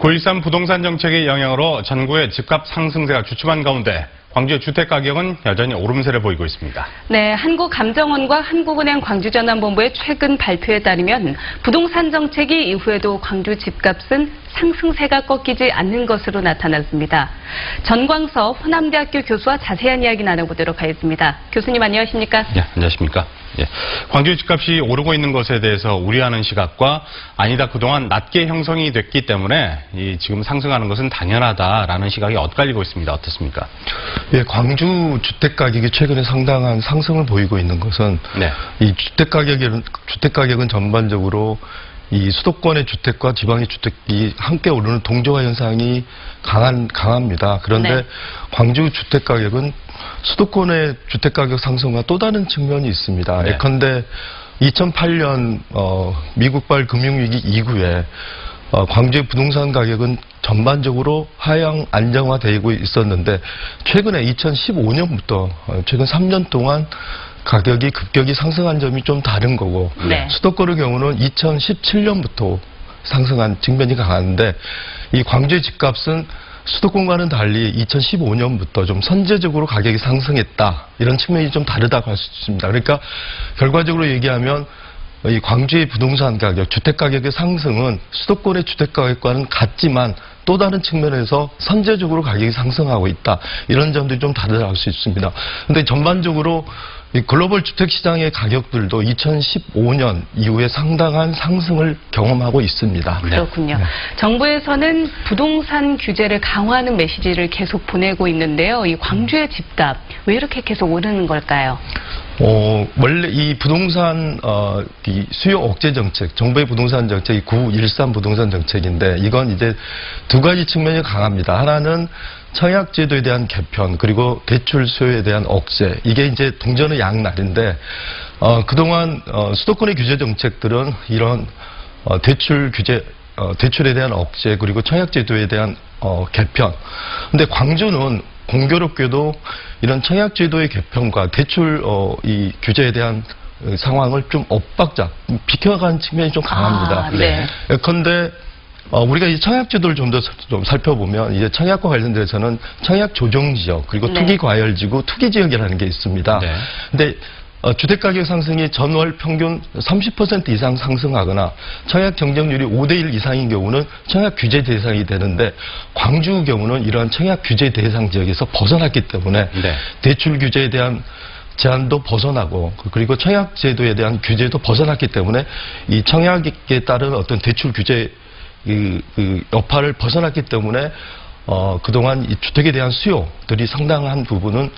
9.13 부동산 정책의 영향으로 전국의 집값 상승세가 주춤한 가운데 광주의 주택가격은 여전히 오름세를 보이고 있습니다. 네, 한국감정원과 한국은행 광주전환본부의 최근 발표에 따르면 부동산 정책이 이후에도 광주 집값은 상승세가 꺾이지 않는 것으로 나타났습니다. 전광석 호남대학교 교수와 자세한 이야기 나눠보도록 하겠습니다. 교수님 안녕하십니까? 네, 안녕하십니까? 예. 광주 집값이 오르고 있는 것에 대해서 우려하는 시각과 아니다 그동안 낮게 형성이 됐기 때문에 지금 상승하는 것은 당연하다라는 시각이 엇갈리고 있습니다. 어떻습니까? 예, 광주 주택 가격이 최근에 상당한 상승을 보이고 있는 것은 이 주택 가격은 전반적으로 이 수도권의 주택과 지방의 주택이 함께 오르는 동조화 현상이 강합니다. 그런데 광주 주택 가격은 수도권의 주택 가격 상승과 또 다른 측면이 있습니다. 예컨대 2008년 미국발 금융위기 이후에 광주의 부동산 가격은 전반적으로 하향 안정화되고 있었는데 최근에 2015년부터 최근 3년 동안 가격이 급격히 상승한 점이 좀 다른 거고 수도권의 경우는 2017년부터 상승한 측면이 강한데 이 광주의 집값은 수도권과는 달리 2015년부터 좀 선제적으로 가격이 상승했다. 이런 측면이 좀 다르다고 할 수 있습니다. 그러니까 결과적으로 얘기하면 이 광주의 부동산 가격, 주택 가격의 상승은 수도권의 주택 가격과는 같지만 또 다른 측면에서 선제적으로 가격이 상승하고 있다. 이런 점들이 좀 다르다고 할 수 있습니다. 근데 전반적으로 이 글로벌 주택시장의 가격들도 2015년 이후에 상당한 상승을 경험하고 있습니다. 그렇군요. 정부에서는 부동산 규제를 강화하는 메시지를 계속 보내고 있는데요. 이 광주의 집값 왜 이렇게 계속 오르는 걸까요? 원래 이 부동산 이 수요 억제 정책, 정부의 부동산 정책이 9.13 부동산 정책인데 이건 이제 두 가지 측면이 강합니다. 하나는 청약제도에 대한 개편 그리고 대출 수요에 대한 억제, 이게 이제 동전의 양날인데 그동안 수도권의 규제 정책들은 이런 대출 규제, 대출에 대한 억제 그리고 청약제도에 대한 개편. 근데 광주는 공교롭게도 이런 청약제도의 개편과 대출 이 규제에 대한 상황을 좀 비켜간 측면이 좀 강합니다. 예컨대 우리가 이 청약제도를 좀 더 살펴보면 이제 청약과 관련돼서는 청약 조정 지역 그리고 투기 과열 지구, 투기 지역이라는 게 있습니다. 근데 주택 가격 상승이 전월 평균 30% 이상 상승하거나 청약 경쟁률이 5대1 이상인 경우는 청약 규제 대상이 되는데 광주 경우는 이러한 청약 규제 대상 지역에서 벗어났기 때문에 대출 규제에 대한 제한도 벗어나고 그리고 청약 제도에 대한 규제도 벗어났기 때문에 이 청약에 따른 어떤 대출 규제 여파를 벗어났기 때문에 그동안 이 주택에 대한 수요들이 상당한 부분이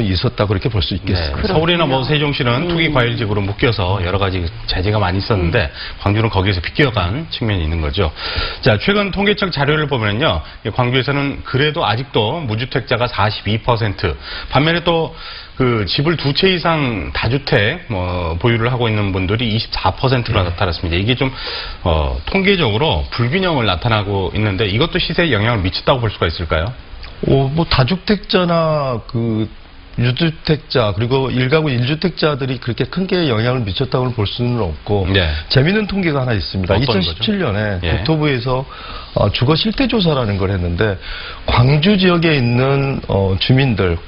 있었다 그렇게 볼 수 있겠습니다. 서울이나 뭐 세종시는 투기 과열지구로 묶여서 여러 가지 제재가 많이 있었는데 광주는 거기에서 비껴간 측면이 있는 거죠. 자, 최근 통계청 자료를 보면요, 광주에서는 그래도 아직도 무주택자가 42%, 반면에 또 그 집을 두 채 이상 다주택 보유를 하고 있는 분들이 24%로 나타났습니다. 이게 좀 통계적으로 불균형을 나타나고 있는데 이것도 시세에 영향을 미쳤다고 볼 수가 있을까요? 뭐 다주택자나 유주택자 그리고 1가구 1주택자들이 그렇게 크게 영향을 미쳤다고 볼 수는 없고 재미있는 통계가 하나 있습니다. 2017년에 국토부에서 주거 실태 조사라는 걸 했는데 광주 지역에 있는 주민들,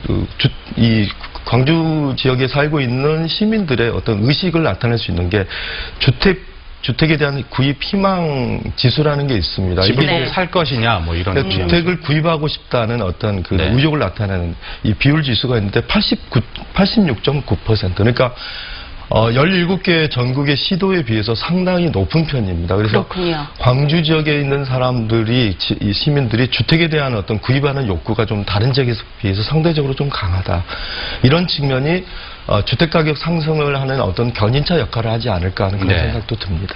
광주 지역에 살고 있는 시민들의 어떤 의식을 나타낼 수 있는 게 주택에 대한 구입 희망 지수라는 게 있습니다. 집을 꼭 살 것이냐, 뭐 이런. 주택을 구입하고 싶다는 어떤 그 의욕을 나타내는 이 비율 지수가 있는데 86.9%. 그러니까 17개 전국의 시도에 비해서 상당히 높은 편입니다. 그래서 광주 지역에 있는 사람들이, 이 시민들이 주택에 대한 어떤 구입하는 욕구가 좀 다른 지역에 비해서 상대적으로 좀 강하다. 이런 측면이 주택가격 상승을 하는 어떤 견인차 역할을 하지 않을까 하는 그런 생각도 듭니다.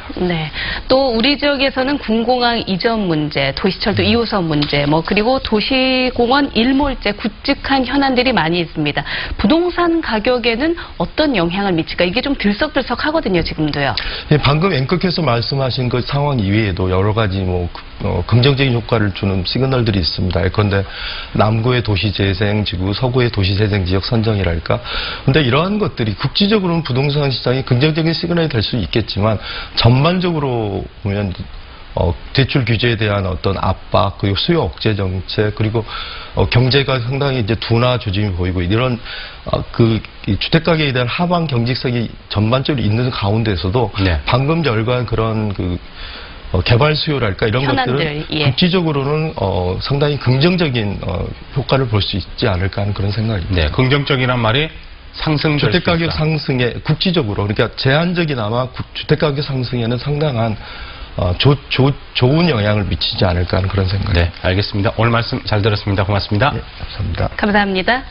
또 우리 지역에서는 군공항 이전 문제, 도시철도 2호선 문제, 그리고 도시공원 일몰제 굵직한 현안들이 많이 있습니다. 부동산 가격에는 어떤 영향을 미칠까? 이게 좀 들썩들썩하거든요, 지금도요. 방금 앵커께서 말씀하신 그 상황 이외에도 여러 가지 긍정적인 효과를 주는 시그널들이 있습니다. 예컨대 남구의 도시재생지구, 서구의 도시재생지역 선정이랄까. 근데 이러한 것들이 국지적으로는 부동산 시장이 긍정적인 시그널이 될 수 있겠지만 전반적으로 보면 대출 규제에 대한 어떤 압박, 그리고 수요 억제 정책, 그리고 경제가 상당히 이제 둔화 조짐이 보이고 이런 이 주택가격에 대한 하방 경직성이 전반적으로 있는 가운데서도 네. 방금 열거한 그런 개발 수요랄까 이런 현안들, 것들은 예. 국지적으로는 상당히 긍정적인 효과를 볼 수 있지 않을까 하는 그런 생각입니다. 네, 긍정적이란 말이 상승 주택가격 상승에 국지적으로 그러니까 제한적이나마 주택가격 상승에는 상당한 좋은 영향을 미치지 않을까 하는 그런 생각입니다. 네, 알겠습니다. 오늘 말씀 잘 들었습니다. 고맙습니다. 네, 감사합니다. 감사합니다.